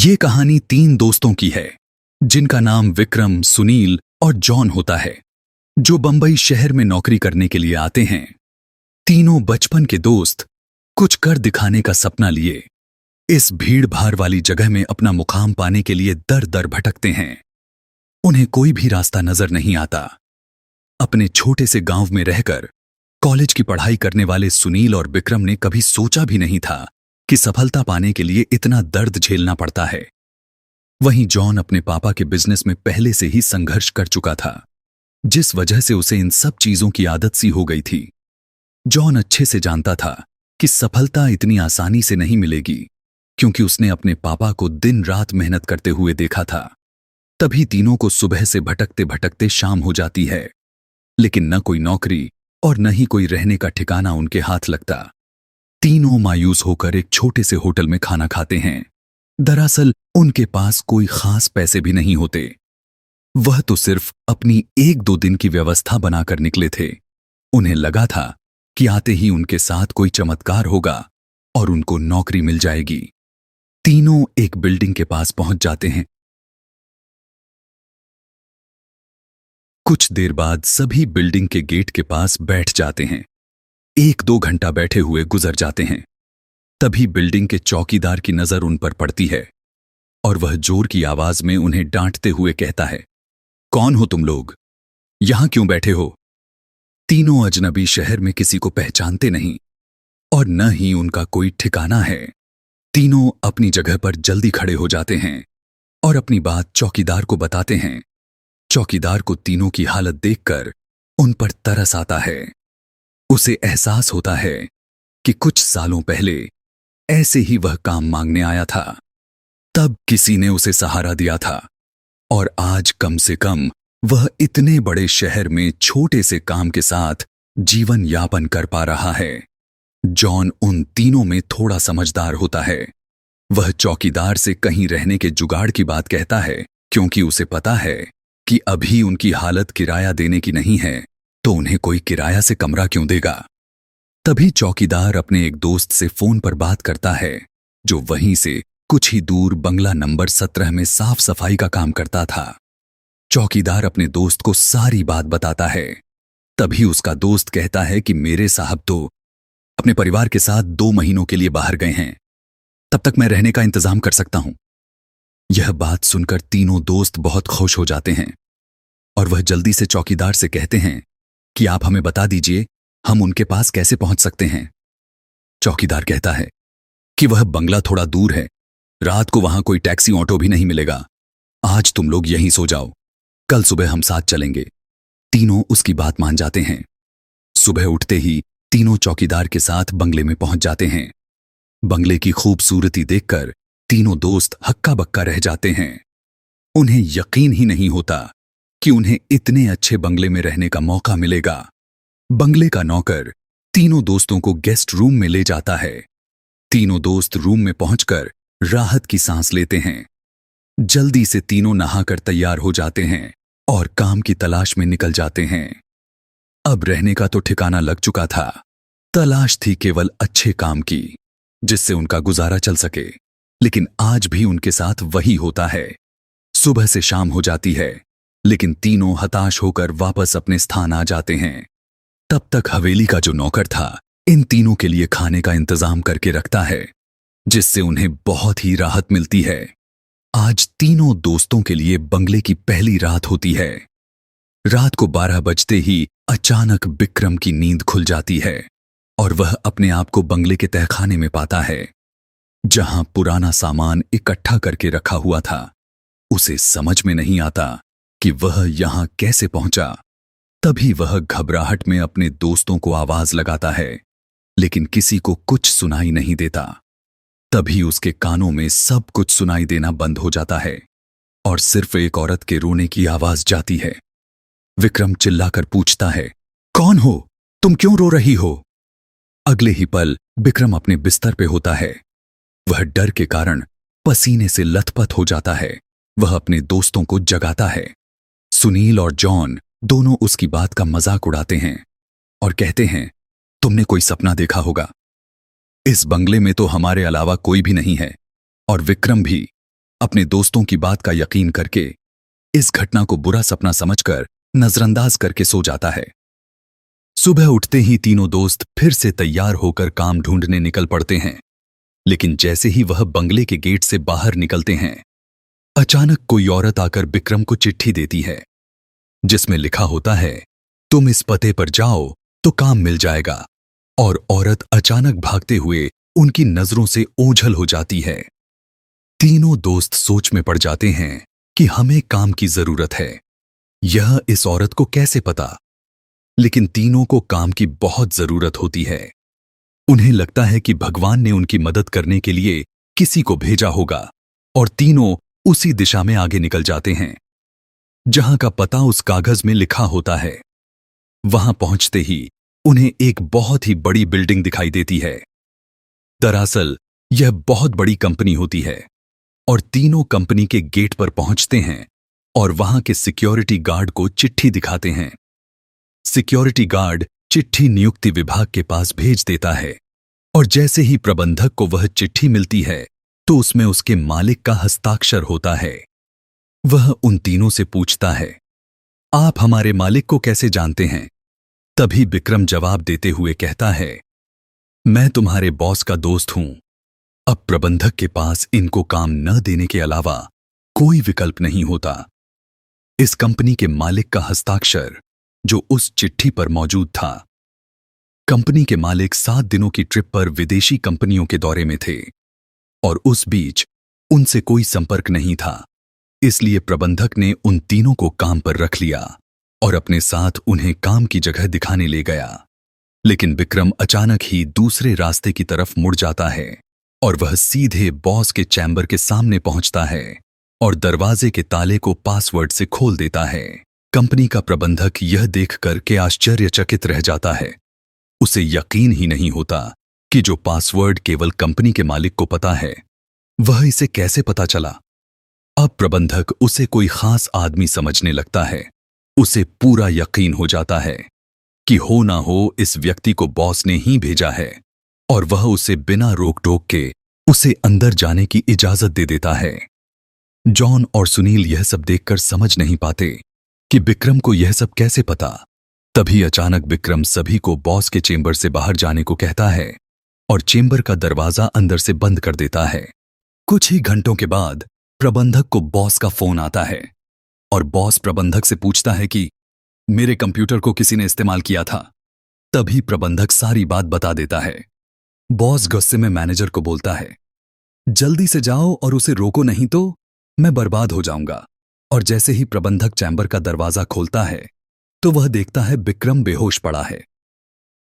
ये कहानी 3 दोस्तों की है जिनका नाम विक्रम, सुनील और जॉन होता है, जो बंबई शहर में नौकरी करने के लिए आते हैं। तीनों बचपन के दोस्त कुछ कर दिखाने का सपना लिए इस भीड़ भाड़ वाली जगह में अपना मुकाम पाने के लिए दर दर भटकते हैं। उन्हें कोई भी रास्ता नजर नहीं आता। अपने छोटे से गांव में रहकर कॉलेज की पढ़ाई करने वाले सुनील और विक्रम ने कभी सोचा भी नहीं था कि सफलता पाने के लिए इतना दर्द झेलना पड़ता है। वहीं जॉन अपने पापा के बिजनेस में पहले से ही संघर्ष कर चुका था, जिस वजह से उसे इन सब चीजों की आदत सी हो गई थी। जॉन अच्छे से जानता था कि सफलता इतनी आसानी से नहीं मिलेगी, क्योंकि उसने अपने पापा को दिन रात मेहनत करते हुए देखा था। तभी तीनों को सुबह से भटकते भटकते शाम हो जाती है, लेकिन न कोई नौकरी और न ही कोई रहने का ठिकाना उनके हाथ लगता। तीनों मायूस होकर एक छोटे से होटल में खाना खाते हैं। दरअसल उनके पास कोई खास पैसे भी नहीं होते। वह तो सिर्फ अपनी 1-2 दिन की व्यवस्था बनाकर निकले थे। उन्हें लगा था कि आते ही उनके साथ कोई चमत्कार होगा और उनको नौकरी मिल जाएगी। तीनों एक बिल्डिंग के पास पहुंच जाते हैं। कुछ देर बाद सभी बिल्डिंग के गेट के पास बैठ जाते हैं। 1-2 घंटा बैठे हुए गुजर जाते हैं। तभी बिल्डिंग के चौकीदार की नजर उन पर पड़ती है और वह जोर की आवाज में उन्हें डांटते हुए कहता है, कौन हो तुम लोग? यहां क्यों बैठे हो? तीनों अजनबी शहर में किसी को पहचानते नहीं और न ही उनका कोई ठिकाना है। तीनों अपनी जगह पर जल्दी खड़े हो जाते हैं और अपनी बात चौकीदार को बताते हैं। चौकीदार को तीनों की हालत देखकर उन पर तरस आता है। उसे एहसास होता है कि कुछ सालों पहले ऐसे ही वह काम मांगने आया था। तब किसी ने उसे सहारा दिया था और आज कम से कम वह इतने बड़े शहर में छोटे से काम के साथ जीवन यापन कर पा रहा है। जॉन उन तीनों में थोड़ा समझदार होता है। वह चौकीदार से कहीं रहने के जुगाड़ की बात कहता है, क्योंकि उसे पता है कि अभी उनकी हालत किराया देने की नहीं है, तो उन्हें कोई किराया से कमरा क्यों देगा। तभी चौकीदार अपने एक दोस्त से फोन पर बात करता है, जो वहीं से कुछ ही दूर बंगला नंबर 17 में साफ सफाई का काम करता था। चौकीदार अपने दोस्त को सारी बात बताता है। तभी उसका दोस्त कहता है कि मेरे साहब तो अपने परिवार के साथ 2 महीनों के लिए बाहर गए हैं, तब तक मैं रहने का इंतजाम कर सकता हूं। यह बात सुनकर तीनों दोस्त बहुत खुश हो जाते हैं और वह जल्दी से चौकीदार से कहते हैं कि आप हमें बता दीजिए हम उनके पास कैसे पहुंच सकते हैं। चौकीदार कहता है कि वह बंगला थोड़ा दूर है, रात को वहां कोई टैक्सी ऑटो भी नहीं मिलेगा। आज तुम लोग यहीं सो जाओ, कल सुबह हम साथ चलेंगे। तीनों उसकी बात मान जाते हैं। सुबह उठते ही तीनों चौकीदार के साथ बंगले में पहुंच जाते हैं। बंगले की खूबसूरती देखकर तीनों दोस्त हक्का बक्का रह जाते हैं। उन्हें यकीन ही नहीं होता कि उन्हें इतने अच्छे बंगले में रहने का मौका मिलेगा। बंगले का नौकर तीनों दोस्तों को गेस्ट रूम में ले जाता है। तीनों दोस्त रूम में पहुंचकर राहत की सांस लेते हैं। जल्दी से तीनों नहाकर तैयार हो जाते हैं और काम की तलाश में निकल जाते हैं। अब रहने का तो ठिकाना लग चुका था, तलाश थी केवल अच्छे काम की, जिससे उनका गुजारा चल सके। लेकिन आज भी उनके साथ वही होता है। सुबह से शाम हो जाती है, लेकिन तीनों हताश होकर वापस अपने स्थान आ जाते हैं। तब तक हवेली का जो नौकर था इन तीनों के लिए खाने का इंतजाम करके रखता है, जिससे उन्हें बहुत ही राहत मिलती है। आज तीनों दोस्तों के लिए बंगले की पहली रात होती है। रात को 12 बजते ही अचानक विक्रम की नींद खुल जाती है और वह अपने आप को बंगले के तहखाने में पाता है, जहां पुराना सामान इकट्ठा करके रखा हुआ था। उसे समझ में नहीं आता कि वह यहां कैसे पहुंचा। तभी वह घबराहट में अपने दोस्तों को आवाज लगाता है, लेकिन किसी को कुछ सुनाई नहीं देता। तभी उसके कानों में सब कुछ सुनाई देना बंद हो जाता है और सिर्फ एक औरत के रोने की आवाज जाती है। विक्रम चिल्लाकर पूछता है, कौन हो? तुम क्यों रो रही हो? अगले ही पल विक्रम अपने बिस्तर पे होता है। वह डर के कारण पसीने से लथपथ हो जाता है। वह अपने दोस्तों को जगाता है। सुनील और जॉन दोनों उसकी बात का मजाक उड़ाते हैं और कहते हैं, तुमने कोई सपना देखा होगा। इस बंगले में तो हमारे अलावा कोई भी नहीं है और विक्रम भी अपने दोस्तों की बात का यकीन करके इस घटना को बुरा सपना समझकर नजरअंदाज करके सो जाता है। सुबह उठते ही तीनों दोस्त फिर से तैयार होकर काम ढूंढने निकल पड़ते हैं। लेकिन जैसे ही वह बंगले के गेट से बाहर निकलते हैं, अचानक कोई औरत आकर बिक्रम को चिट्ठी देती है, जिसमें लिखा होता है, तुम इस पते पर जाओ तो काम मिल जाएगा। और औरत अचानक भागते हुए उनकी नजरों से ओझल हो जाती है। तीनों दोस्त सोच में पड़ जाते हैं कि हमें काम की जरूरत है। यह इस औरत को कैसे पता? लेकिन तीनों को काम की बहुत जरूरत होती है। उन्हें लगता है कि भगवान ने उनकी मदद करने के लिए किसी को भेजा होगा, और तीनों उसी दिशा में आगे निकल जाते हैं जहां का पता उस कागज में लिखा होता है। वहां पहुंचते ही उन्हें एक बहुत ही बड़ी बिल्डिंग दिखाई देती है। दरअसल यह बहुत बड़ी कंपनी होती है, और तीनों कंपनी के गेट पर पहुंचते हैं और वहां के सिक्योरिटी गार्ड को चिट्ठी दिखाते हैं। सिक्योरिटी गार्ड चिट्ठी नियुक्ति विभाग के पास भेज देता है, और जैसे ही प्रबंधक को वह चिट्ठी मिलती है तो उसमें उसके मालिक का हस्ताक्षर होता है। वह उन तीनों से पूछता है, आप हमारे मालिक को कैसे जानते हैं? तभी बिक्रम जवाब देते हुए कहता है, मैं तुम्हारे बॉस का दोस्त हूं। अब प्रबंधक के पास इनको काम न देने के अलावा कोई विकल्प नहीं होता। इस कंपनी के मालिक का हस्ताक्षर जो उस चिट्ठी पर मौजूद था। कंपनी के मालिक 7 दिनों की ट्रिप पर विदेशी कंपनियों के दौरे में थे, और उस बीच उनसे कोई संपर्क नहीं था। इसलिए प्रबंधक ने उन तीनों को काम पर रख लिया और अपने साथ उन्हें काम की जगह दिखाने ले गया। लेकिन बिक्रम अचानक ही दूसरे रास्ते की तरफ मुड़ जाता है और वह सीधे बॉस के चैम्बर के सामने पहुंचता है और दरवाजे के ताले को पासवर्ड से खोल देता है। कंपनी का प्रबंधक यह देखकर के आश्चर्यचकित रह जाता है। उसे यकीन ही नहीं होता कि जो पासवर्ड केवल कंपनी के मालिक को पता है, वह इसे कैसे पता चला। अब प्रबंधक उसे कोई खास आदमी समझने लगता है। उसे पूरा यकीन हो जाता है कि हो ना हो इस व्यक्ति को बॉस ने ही भेजा है, और वह उसे बिना रोक टोक के उसे अंदर जाने की इजाजत दे देता है। जॉन और सुनील यह सब देखकर समझ नहीं पाते कि बिक्रम को यह सब कैसे पता। तभी अचानक बिक्रम सभी को बॉस के चेंबर से बाहर जाने को कहता है और चेंबर का दरवाजा अंदर से बंद कर देता है। कुछ ही घंटों के बाद प्रबंधक को बॉस का फोन आता है और बॉस प्रबंधक से पूछता है कि मेरे कंप्यूटर को किसी ने इस्तेमाल किया था। तभी प्रबंधक सारी बात बता देता है। बॉस गुस्से में मैनेजर को बोलता है, जल्दी से जाओ और उसे रोको, नहीं तो मैं बर्बाद हो जाऊंगा। और जैसे ही प्रबंधक चैम्बर का दरवाजा खोलता है तो वह देखता है बिक्रम बेहोश पड़ा है।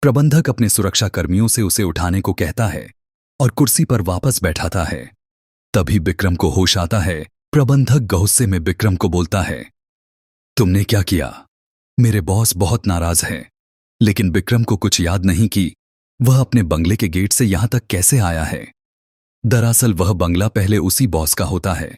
प्रबंधक अपने सुरक्षा कर्मियों से उसे उठाने को कहता है और कुर्सी पर वापस बैठाता है। तभी बिक्रम को होश आता है। प्रबंधक गुस्से में बिक्रम को बोलता है, तुमने क्या किया? मेरे बॉस बहुत नाराज हैं। लेकिन बिक्रम को कुछ याद नहीं कि वह अपने बंगले के गेट से यहां तक कैसे आया है। दरअसल वह बंगला पहले उसी बॉस का होता है,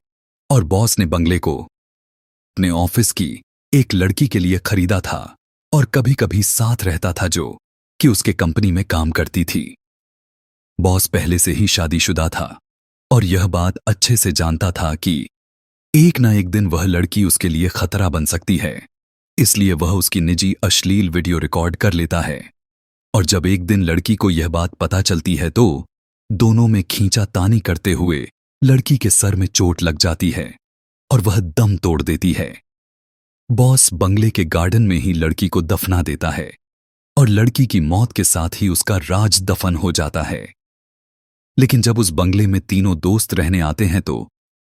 और बॉस ने बंगले को अपने ऑफिस की एक लड़की के लिए खरीदा था और कभी कभी साथ रहता था, जो कि उसके कंपनी में काम करती थी। बॉस पहले से ही शादीशुदा था और यह बात अच्छे से जानता था कि एक ना एक दिन वह लड़की उसके लिए खतरा बन सकती है। इसलिए वह उसकी निजी अश्लील वीडियो रिकॉर्ड कर लेता है। और जब एक दिन लड़की को यह बात पता चलती है तो दोनों में खींचातानी करते हुए लड़की के सर में चोट लग जाती है और वह दम तोड़ देती है। बॉस बंगले के गार्डन में ही लड़की को दफना देता है और लड़की की मौत के साथ ही उसका राज दफन हो जाता है। लेकिन जब उस बंगले में तीनों दोस्त रहने आते हैं तो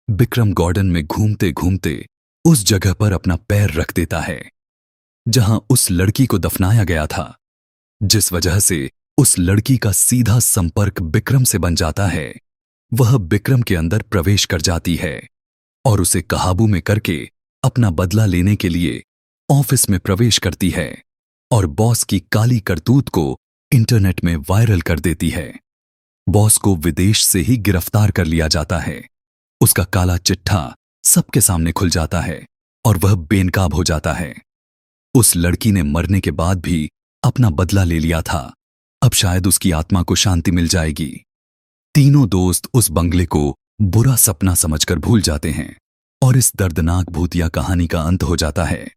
बिक्रम गार्डन में घूमते घूमते उस जगह पर अपना पैर रख देता है जहां उस लड़की को दफनाया गया था, जिस वजह से उस लड़की का सीधा संपर्क बिक्रम से बन जाता है। वह बिक्रम के अंदर प्रवेश कर जाती है और उसे काबू में करके अपना बदला लेने के लिए ऑफिस में प्रवेश करती है और बॉस की काली करतूत को इंटरनेट में वायरल कर देती है। बॉस को विदेश से ही गिरफ्तार कर लिया जाता है। उसका काला चिट्ठा सबके सामने खुल जाता है और वह बेनकाब हो जाता है। उस लड़की ने मरने के बाद भी अपना बदला ले लिया था। अब शायद उसकी आत्मा को शांति मिल जाएगी। तीनों दोस्त उस बंगले को बुरा सपना समझकर भूल जाते हैं और इस दर्दनाक भूतिया कहानी का अंत हो जाता है।